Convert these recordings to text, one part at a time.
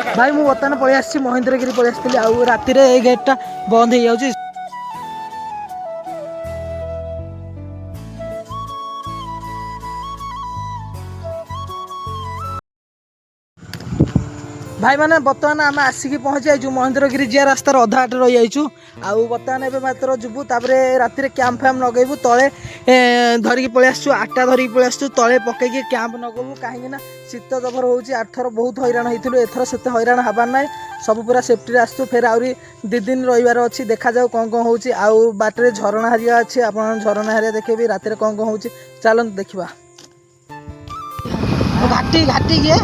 भाई मु बर्तमान पलि आसी महेंद्रगिरी पलि आसती आउ राति ए गेटा बंद हो जाऊँ। भाई मैंने बर्तमान आम आसिक पहुँची जाइए महेंद्रगिरी जिया रास्तार अधा आटे रही जाइए आउ बर्तमान एवं मात्र जीवु राति कैंप फैम्प लगेबू तले धरिकी पलि आसु आटा धरिकी पलि आसु तले पकईकि कैंप लगेबू कहीं शीत जबर हो आठर बहुत हैरान होइथिलु एथर सेते हैरान हबार ना सब पूरा सेफ्टी आसु फेर आहरी 2 दिन रहीबार अच्छी देखा जाऊ कौन कौन होची आउ बाटरे झरणा हरिया अच्छी आप झरणा हरिया देखेबी राति कौन कौन होची चलत देखा घाटी घाटी किए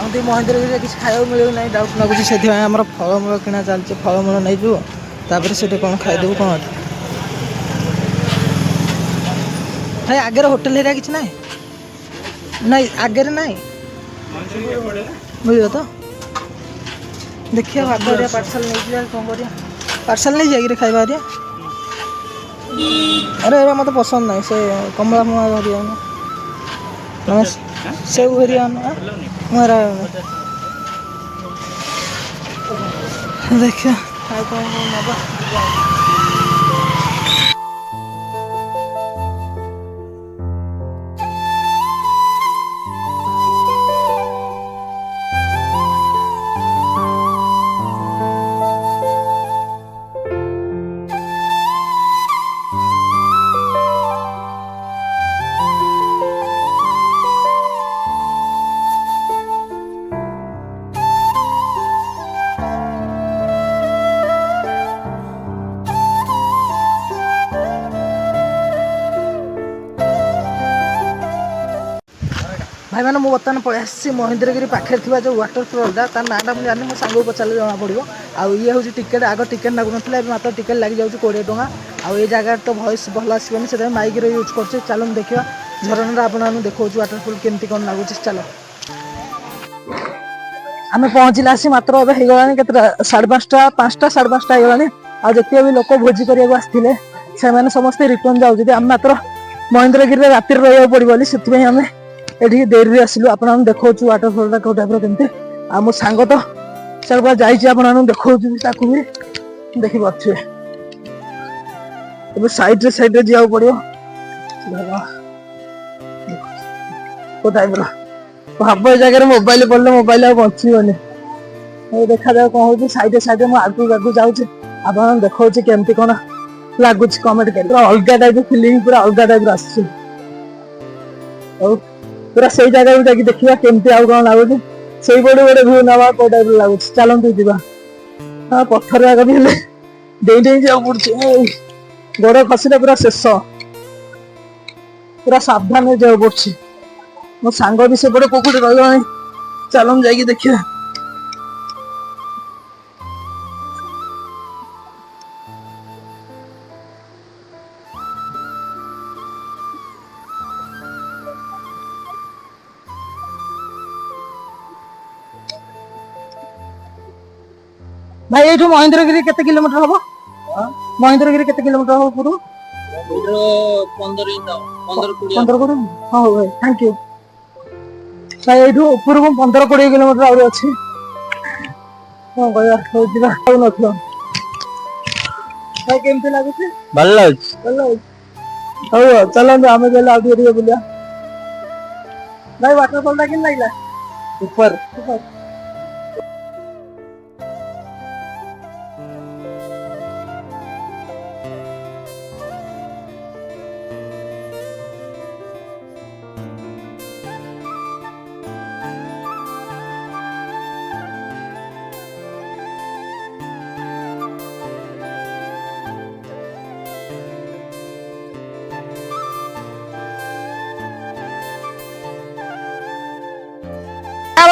आमती महेंद्रगिरी किसी खाया मिलू ना डाउट लगुच से फलमूल किना चलती फलमूल नहीं जापर से कौन खाईदेबू कौन भाई आगे होटेल एरिया किसी ना नहीं आगे ना मिल तो देखिए भाग पार्सल नहीं कौन कर पार्सल नहीं जाए खाଇବା अरे मत पसंद ना से कमला मुआ हरिया सेव हरिया मारा देखिए कौन नवा भाई मैंने मुझे बर्तमान पलि आसी महेंद्रगिरी पाखे जो वाटरफॉल तार नाटा मुझे जानी मो सांग को पचारे जना पड़ो आउ ये हूँ टिकेट आग टिकेट लागू ना मात्र टिकेट लगी जाऊँ 20 टଙ୍କା आउ ये जगह तो वॉइस भल आसोनी से माइक यूज कर चलो देखा झरणा आपको देखा वाटरफॉल केमती कौन लगुच चलो आम पहुँचला आसी मात्र हो गलानी के 5:30 5टा 5:30 होगलानी आते भी लोक भोजी करने आसते से समस्ते रिटर्न जाऊँ आम मात्र महेंद्रगिरी राति रहा पड़ो से आम ये देरी आसलु आप देखा वाटरफॉल कौ टाइप रमती आ मो सांग तो सब जाइए देखा भी देखिपे सैड्रे सैड्रे जा पड़ो टाइप भाव ये जगह मोबाइल पड़े मोबाइल बचीबनी देखा जाए कौन हो सैड्रे सैड्रे मुझे आगू आगू जाऊँगी आप देखा केमती कौन लगुच कमेंट कर अलग टाइप फिलिंग पूरा अलग टाइप आस पूरा से जगह भी जाकि देखा केमती आउ कौन लगुच से बड़े बड़े भ्यू ना कौ टाइप लगुच चलते जा हाँ पत्थर जगह भी डे जा पड़े गोड़ खसले पूरा शेष पूरा सावधान जा पड़ी मो सांग भी से पोखरी रही चल जा देखिए भाई ये महेंद्रगिरी केते किलोमीटर हम महेंद्रगिरी केते किलोमीटर हम पूरा 15 हाँ भाई थैंक यू भाई ये ऊपर 15-20 किलोमीटर आगे अच्छी हाँ कहना भाई केमती लगुच भल लगे चलते आम गले बुला भाई वाटरफॉल कि लगे ऊपर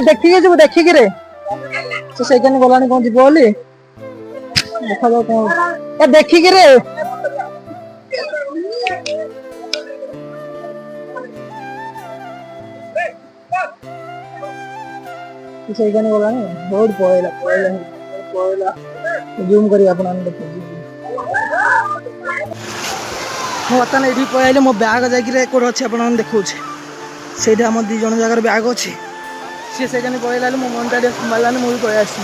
देखिए देखिए ସେ ସେଇখানে ଗଲାଣି କଣ ଯିବ ବୋଲି ଦେଖାଯାଉ କଣ ହଉଛି। ଦେଖିକି ରେ ସେଇখানে ଗଲାଣି ବହୁତ ପଳେଇଲା ଜୁମ୍ କରି ଆପଣ ଦେଖନ୍ତୁ। ମୁଁ ବର୍ତ୍ତମାନ ଏଇଠି ପଳେଇଲି ମୋ ବ୍ୟାଗ୍ ଯାଇକି କୋଉଠି ଅଛି ଆପଣମାନେ ଦେଖାଉଛି ସେଇଠି ଆମ 2 ଜଣ ଜାଗାର ବ୍ୟାଗ୍ ଅଛି ସିଏ ସେଇখানে ପଳେଇଲା ମୋ ମନଟା ଟିକେ ସମ୍ଭାଳିଲାନି ମୁଁ ବି ପଳେଇ ଆସିଛି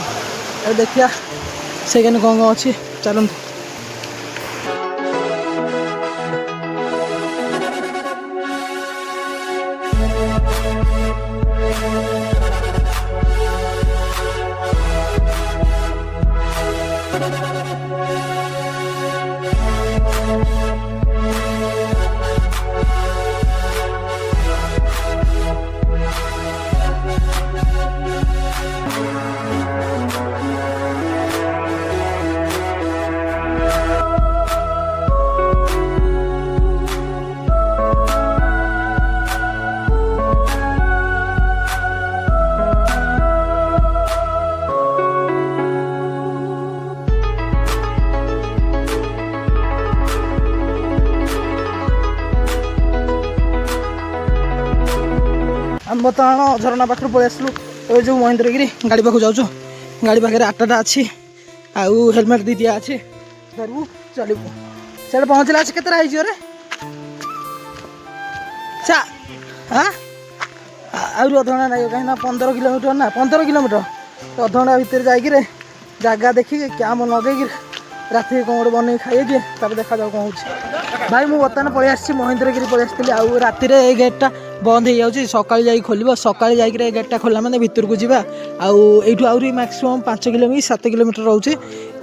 ଆଉ ଦେଖିବା ସେଇখানে କ'ଣ ଅଛି ଚାଲନ୍ତୁ। हम बर्तमान झरना पाखर पलि आसलु ए जो महेंद्रगिरी गाड़ी पाखु जाऊँ गाड़ी पाखे 8टा अच्छी आउ हेलमेट दी दिया अच्छे धरबू चलू से पहुँचला से केतरा है रे हाँ आउरी अधघंटा लगे कहीं 15 किलोमीटर ना 15 किलोमीटर अधघंटा भितर जाए जगह देखिए कैम लगे रात कौन गोटे बन खाई दिए तब देखा जाऊ कौन हो भाई मुझे बर्तमान पलि आसी महेंद्रगिरी पलि आसती आउ राति ये गेटा बंद हो जाऊँगी सकाल जा खोल सकाल जा गेटा खोला मैंने भितर को जावा आउट आहरी मैक्सीम 5 किलोमीटर 7 किलोमीटर रोचे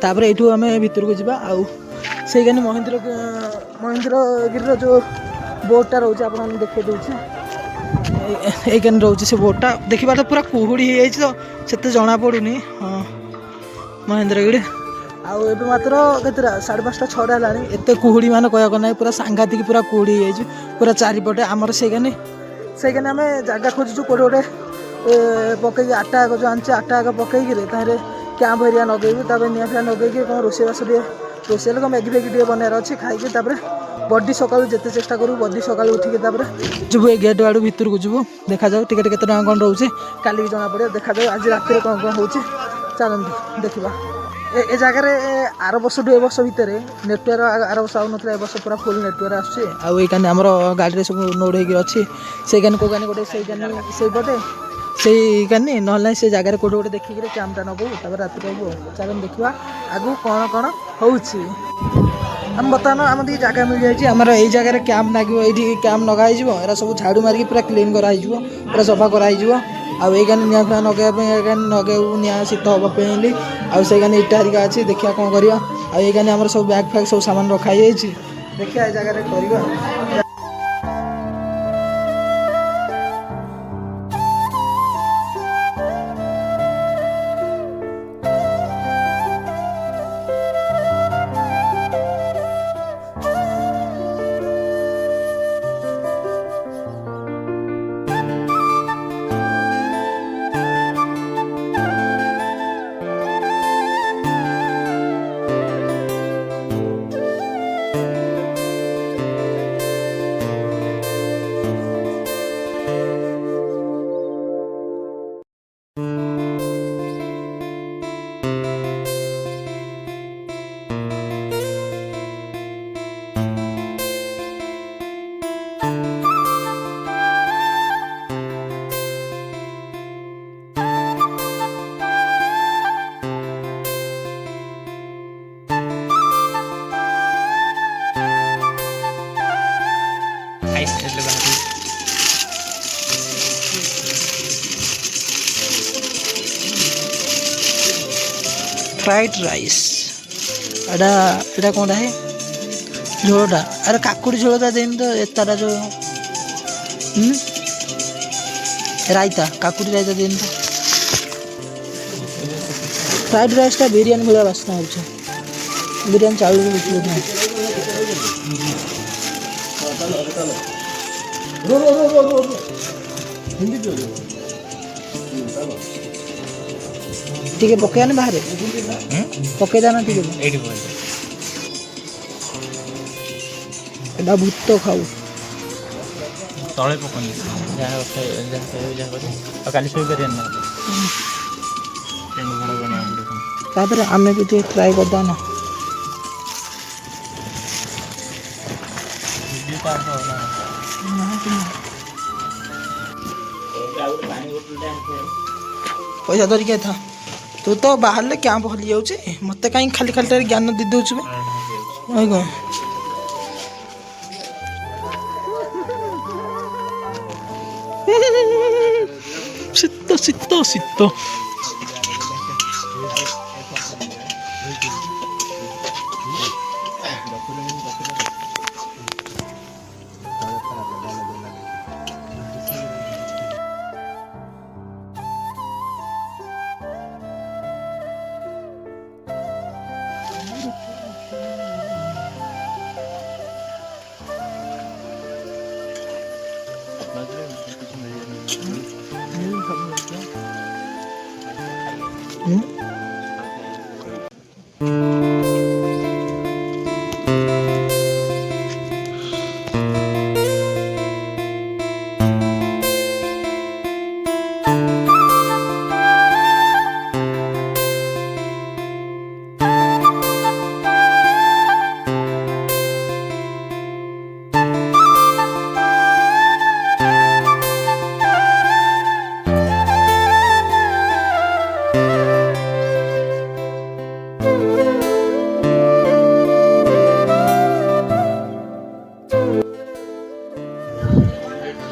तापर यू आम भितर को जावा से महेंद्रगिरी जो बोर्डटा रोचे आप देखे दूसरे ये रोचे से बोर्डटा देखा तो पूरा कुहुड़ी हो तो जना पड़ूनी हाँ महेंद्रगिरी आउ एबे मात्र केतरा 5:30 6टा है एत कुहुड़ी मान कह ना पूरा सांघातिक पूरा कुहुड़ी हो पूरा चारिपटे आमर से आम जगह खोजुचु कौटे गोटे पकई 8टा आग जो आनी 8टा आग पकईकि कैंप एरिया लगेबू तापर निआ फिया लगेकि कौन रोषेबास रोषे कौन मैगी फैगी टे बनार अच्छे खाई बडी सकाल जिते चेष्टा करूँ बडी सकाल उठिक जीव ये गेट आड़ू भितर को जीव देखा जाऊ टिके केते टका कौन रोचे काली भी जना पड़े देखा जाऊ आज रात कौन कौन हो चलते देखा ए जगार आर वर्ष टू ए वर्ष भितर नेटवर्क आर वर्ष आउन ए वर्ष पूरा फुल नेटवर्क आसुचे आमर गाड़ी सब नोड हो अच्छी से कौ गानी गोटे से पटे से कानी ना से जगार कौटे गोटे देखिक कैमटा नबू तब रात कहबू चल देखा आगू कौन कौन हो आम बर्तमान आम दी जगह मिल जाए आमर यही जगह कैंप लगे ये कैंप लगाई एरा सब झाड़ू मारिक पूरा क्लीन कराई पूरा सफा कराई आउ ये निआ फिया लगे लगेबू निआ शीत हाँपी आउ इटा हरिका अच्छी देखिए कौन करा आगे आम सब बैग फैग सब सामान रखाई देखिए जगह कर फ्राइड राइस एटा एटा कौन है झोलटा अरे काकुड़ी झोलटा देन तो एतारा जो रायता काकुड़ी रायता देन तो फ्राइड राइस टा बिरयानी भला बासना हो बिरयानी चावल बिल्कुल नहीं ଟିକେ ପକେଇବାନି ବାହାରେ ପକେଇଦା ନା ଟିକେ ଏଇଠି ପକେଇ ଏଟା ଭୂତ ଖାଉ ତଳେ ପକଉନି ଯାହା ଯାହା କରି ଆଉ କାଲି ଶୋଇପାରିବେନି ନା ତାପରେ ଆମେ ବି ଟିକେ ଟ୍ରାଏ କରିଦେବା ନା ପଇସା ଧରିକି ଏଥା ତୁ ତ ବାହାରିଲେ କ୍ୟାମ୍ପ ହଲି ଯାଉଛି ମତେ କାହିଁ ଖାଲି ଖାଲିଟାରେ ଜ୍ଞାନ ଦେଇ ଦେଉଛୁ କଣ ଶୀତ ଶୀତ ଶୀତ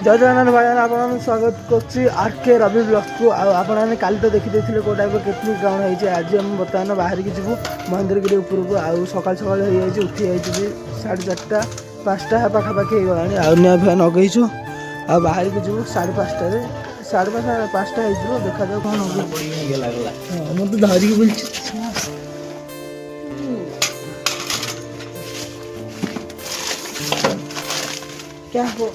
जय जगन्नाथ भाई आपको स्वागत कर आरके रवि ब्लॉग्स आपने काली तो देखी देखिए कौ टाइप पिकनिक ग्राउंड होती आज हम बर्तमान बाहर की जीवु महेंद्रगिरी उपरको आउ सकाल सकाल हो उठी जाइए 4:30 5टा पाखापाखि हो गला आउनिया फैन नगेचु आ बाहर की जीवु 5:30 5:30 हो देखा जाऊ कौन मत धरिकी बोल क्या हो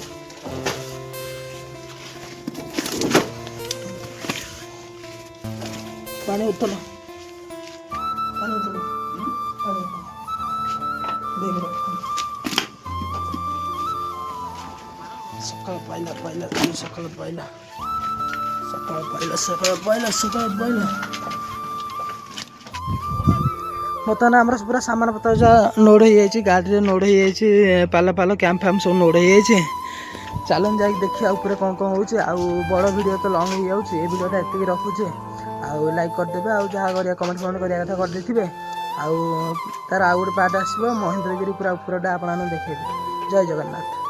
पानी उतल सकाल पाइला पाइला सकाल पाइला सकाल पाइला सकाल पाइला सकाल पाइला बर्तमान आम पूरा सामान पत्र जहाँ नोड हो गाड़ी नोड हो पाल पाल कैंप फैम सब नोड हो चलन जा देखिए ऊपर कौन कौन हो बड़ वीडियो तो लंग हो जाऊँगी ये वीडियोटा एतिक रखुचे आउ लाइक करदेवे आउ जहाँ करिया कमेंट फमेंट करिया कथा कर देथिबे आउ तार आउ गोटे पार्ट आसो महेंद्रगिरी पूरा ऊपरटा आपन देखेबे जय जगन्नाथ।